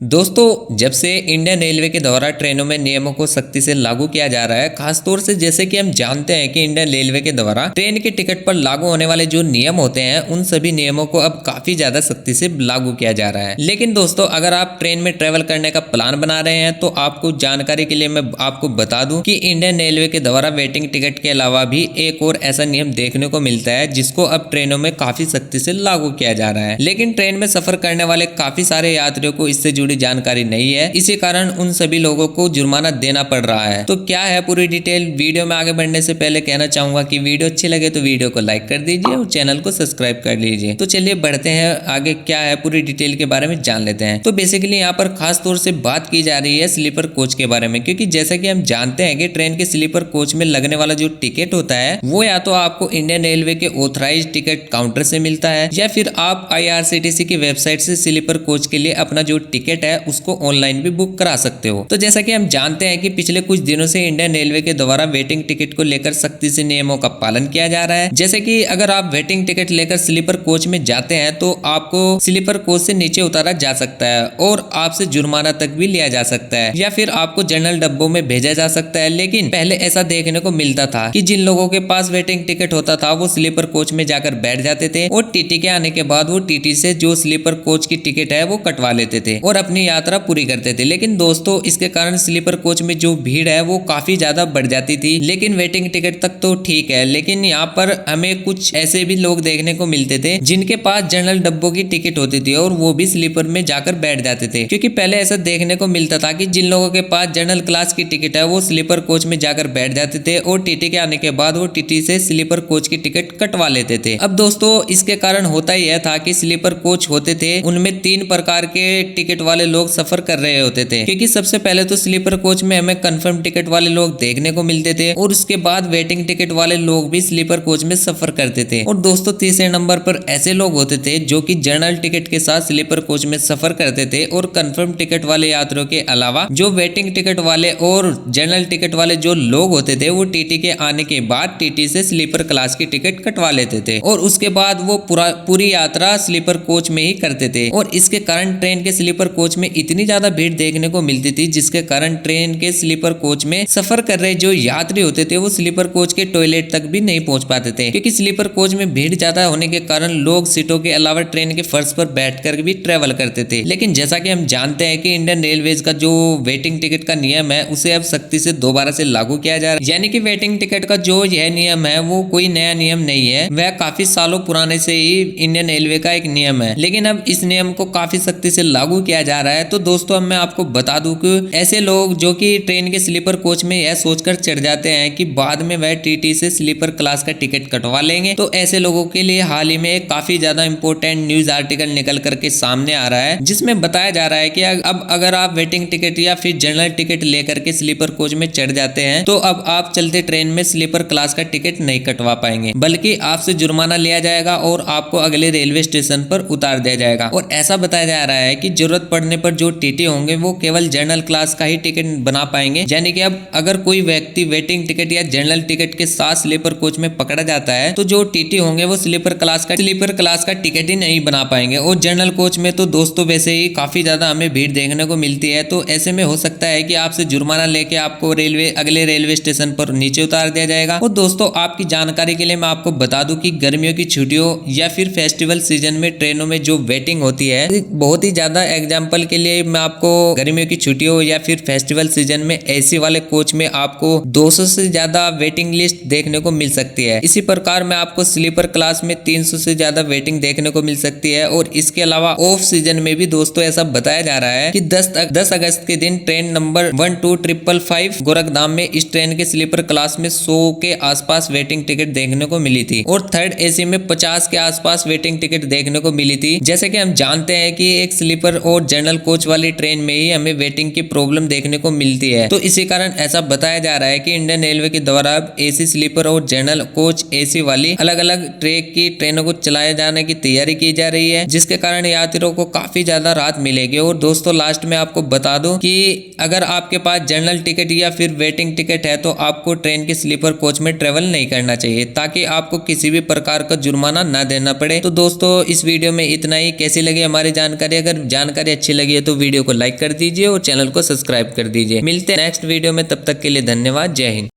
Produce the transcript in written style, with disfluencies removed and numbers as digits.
दोस्तों, जब से इंडियन रेलवे के द्वारा ट्रेनों में नियमों को सख्ती से लागू किया जा रहा है, खासतौर से जैसे कि हम जानते हैं कि इंडियन रेलवे के द्वारा ट्रेन के टिकट पर लागू होने वाले जो नियम होते हैं, उन सभी नियमों को अब काफी ज्यादा सख्ती से लागू किया जा रहा है। लेकिन दोस्तों, अगर आप ट्रेन में ट्रेवल करने का प्लान बना रहे हैं तो आपको जानकारी के लिए मैं आपको बता दूं कि इंडियन रेलवे के द्वारा वेटिंग टिकट के अलावा भी एक और ऐसा नियम देखने को मिलता है जिसको अब ट्रेनों में काफी सख्ती से लागू किया जा रहा है। लेकिन ट्रेन में सफर करने वाले काफी सारे यात्रियों को इससे जुड़ी जानकारी नहीं है, इसी कारण उन सभी लोगों को जुर्माना देना पड़ रहा है। तो क्या है पूरी डिटेल, वीडियो में आगे बढ़ने से पहले कहना चाहूंगा कि वीडियो अच्छी लगे तो वीडियो को लाइक कर दीजिए और चैनल को सब्सक्राइब कर लीजिए। तो चलिए बढ़ते हैं आगे, क्या है पूरी डिटेल के बारे में जान लेते हैं। तो बेसिकली यहाँ पर खास तौर से बात की जा रही है स्लीपर कोच के बारे में, क्योंकि जैसा कि हम जानते हैं कि ट्रेन के स्लीपर कोच में लगने वाला जो टिकट होता है वो या तो आपको इंडियन रेलवे के ऑथराइज्ड टिकट काउंटर से मिलता है या फिर आप IRCTC की वेबसाइट से स्लीपर कोच के लिए अपना जो टिकट है उसको ऑनलाइन भी बुक करा सकते हो। तो जैसा कि हम जानते हैं कि पिछले कुछ दिनों से इंडियन रेलवे के द्वारा वेटिंग टिकट को लेकर सख्ती से नियमों का पालन किया जा रहा है। जैसे कि अगर आप वेटिंग टिकट लेकर स्लीपर कोच में जाते हैं तो आपको स्लीपर कोच से नीचे उतारा जा सकता है और आपसे जुर्माना तक भी लिया जा सकता है या फिर आपको जनरल डब्बों में भेजा जा सकता है। लेकिन पहले ऐसा देखने को मिलता था कि जिन लोगों के पास वेटिंग टिकट होता था वो स्लीपर कोच में जाकर बैठ जाते थे और टीटी के आने के बाद वो टीटी से जो स्लीपर कोच की टिकट है वो कटवा लेते थे और अपनी यात्रा पूरी करते थे। लेकिन दोस्तों, इसके कारण स्लीपर कोच में जो भीड़ है वो काफी ज्यादा बढ़ जाती थी। लेकिन वेटिंग टिकट तक तो ठीक है, लेकिन यहाँ पर हमें कुछ ऐसे भी लोग देखने को मिलते थे जिनके पास जनरल डब्बों की टिकट होती थी और वो भी स्लीपर में जाकर बैठ जाते थे। क्योंकि पहले ऐसा देखने को मिलता था कि जिन लोगों के पास जनरल क्लास की टिकट है वो स्लीपर कोच में जाकर बैठ जाते थे और टीटी के आने के बाद वो टीटी से स्लीपर कोच की टिकट कटवा लेते थे। अब दोस्तों, इसके कारण होता यह था कि स्लीपर कोच होते थे उनमें 3 प्रकार के टिकट वाले लोग सफर कर रहे होते थे। क्योंकि सबसे पहले तो स्लीपर कोच में हमें कंफर्म टिकट वाले लोग देखने को मिलते थे और उसके बाद वेटिंग टिकट वाले लोग भी स्लीपर कोच में सफर करते थे। और दोस्तों, तीसरे नंबर पर ऐसे लोग होते थे जो कि जनरल टिकट के साथ स्लीपर कोच में सफर करते थे और कंफर्म टिकट वाले यात्रियों के अलावा जो वेटिंग टिकट वाले और जनरल टिकट वाले जो लोग होते थे वो टीटी के आने के बाद टीटी से स्लीपर क्लास की टिकट कटवा लेते थे और उसके बाद वो पूरी यात्रा स्लीपर कोच में ही करते थे। और इसके कारण ट्रेन के स्लीपर कोच में इतनी ज्यादा भीड़ देखने को मिलती थी जिसके कारण ट्रेन के स्लीपर कोच में सफर कर रहे जो यात्री होते थे वो स्लीपर कोच के टॉयलेट तक भी नहीं पहुंच पाते थे। क्योंकि स्लीपर कोच में भीड़ ज्यादा होने के कारण लोग सीटों के अलावा ट्रेन के फर्श पर बैठकर भी ट्रेवल करते थे। लेकिन जैसा कि हम जानते हैं कि इंडियन रेलवेज का जो वेटिंग टिकट का नियम है उसे अब सख्ती से दोबारा से लागू किया जा रहा है। यानी कि वेटिंग टिकट का जो यह नियम है वो कोई नया नियम नहीं है, वह काफी सालों पुराने से ही इंडियन रेलवे का एक नियम है। लेकिन अब इस नियम को काफी सख्ती से लागू किया जा रहा है। तो दोस्तों, अब मैं आपको बता दूं कि ऐसे लोग जो कि ट्रेन के स्लीपर कोच में यह सोचकर चढ़ जाते हैं कि बाद में वह टीटी से स्लीपर क्लास का टिकट कटवा लेंगे, तो ऐसे लोगों के लिए हाल ही में एक काफी ज्यादा इंपॉर्टेंट न्यूज आर्टिकल निकल करके सामने आ रहा है जिसमें बताया जा रहा है कि अब अगर आप वेटिंग टिकट या फिर जनरल टिकट लेकर के स्लीपर कोच में चढ़ जाते हैं तो अब आप चलते ट्रेन में स्लीपर क्लास का टिकट नहीं कटवा पाएंगे, बल्कि आपसे जुर्माना लिया जाएगा और आपको अगले रेलवे स्टेशन पर उतार दिया जाएगा। और ऐसा बताया जा रहा है कि जरूरत पड़ने पर जो टीटी होंगे वो केवल जनरल क्लास का ही टिकट बना पाएंगे। यानी कि अब अगर कोई व्यक्ति वेटिंग टिकट या जनरल टिकट के साथ स्लीपर कोच में पकड़ा जाता है तो जो टीटी होंगे वो स्लीपर क्लास का टिकट ही नहीं बना पाएंगे। और जनरल कोच में तो दोस्तों वैसे ही काफी ज्यादा हमें भीड़ देखने को मिलती है, तो ऐसे में हो सकता है कि आपसे जुर्माना लेके आपको अगले रेलवे स्टेशन पर नीचे उतार दिया जाएगा। और दोस्तों, आपकी जानकारी के लिए मैं आपको बता दूं कि गर्मियों की छुट्टियों या फिर फेस्टिवल सीजन में ट्रेनों में जो वेटिंग होती है बहुत ही ज्यादा, एग्जाम्पल के लिए मैं आपको गर्मियों की छुट्टियों या फिर फेस्टिवल सीजन में एसी वाले कोच में आपको 200 से ज्यादा वेटिंग लिस्ट देखने को मिल सकती है। इसी प्रकार में आपको स्लीपर क्लास में 300 से ज्यादा वेटिंग देखने को मिल सकती है। और इसके अलावा ऑफ सीजन में भी दोस्तों ऐसा बताया जा रहा है कि 10 अगस्त के दिन ट्रेन नंबर 12555 गोरखधाम में इस ट्रेन के स्लीपर क्लास में 100 के आसपास वेटिंग टिकट देखने को मिली थी और थर्ड एसी में 50 के आसपास वेटिंग टिकट देखने को मिली थी। जैसे कि हम जानते हैं कि एक स्लीपर और जनरल कोच वाली ट्रेन में ही हमें वेटिंग की प्रॉब्लम देखने को मिलती है। तो इसी कारण ऐसा बताया जा रहा है कि इंडियन रेलवे के द्वारा अब एसी स्लीपर और जनरल कोच एसी वाली अलग अलग ट्रैक की ट्रेनों को चलाए जाने की तैयारी की जा रही है, जिसके कारण यात्रियों को काफी ज्यादा राहत मिलेगी। और दोस्तों, लास्ट में आपको बता दूं कि अगर आपके पास जनरल टिकट या फिर वेटिंग टिकट है तो आपको ट्रेन के स्लीपर कोच में ट्रेवल नहीं करना चाहिए ताकि आपको किसी भी प्रकार का जुर्माना न देना पड़े। तो दोस्तों, इस वीडियो में इतना ही। कैसी लगी हमारी जानकारी? अगर जानकारी अच्छी लगी है तो वीडियो को लाइक कर दीजिए और चैनल को सब्सक्राइब कर दीजिए। मिलते हैं नेक्स्ट वीडियो में, तब तक के लिए धन्यवाद। जय हिंद।